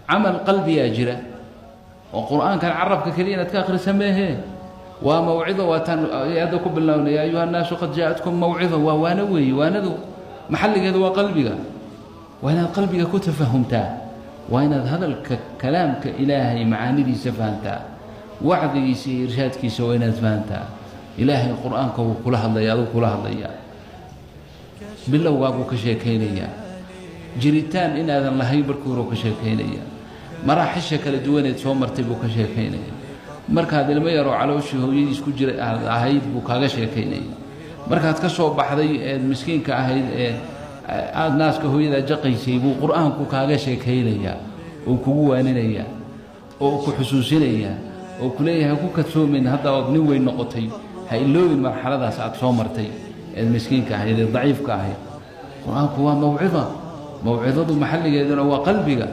عمل قلبي أجره وقرآن كان عربك كلينا تكاخر سميه وموعظة يدكم بالله يا أيها الناس قد جاءتكم موعظة وانوي واندو محل هذا وقلبك وأنا قلبك كنت فهمتها وأنا هذا الكلام كإلهي معاني دي سفهمتها وعظي سي إرشادك سوينا سفهمتها إلهي القرآن كلها الله يا كلها الله يا بالله واقو كشيكينيا جريتان إن هذا الله يبركورو كشيكينيا مراحش kala duwaneed soo martay buu ka sheekeynay marka ilmo yar oo calooshii hooyadiis ku jiray ahayd buu kaaga sheekeynay markaad ka soo baxday ee miskiinka ahayd ee aad naaska hooyada jaqaysay buu quraanku kaaga sheekeynaya oo kugu waaninaya oo ku xusuusinaya oo kuleeyahay ku kadsoomin hadda oo nin weyn noqotay ha iloobin marxaladaas aad soo martay ee miskiinka ahayd ee daciifka ahayd quraanku waa mawcido mawcidadu maxalligeeduna waa qalbiga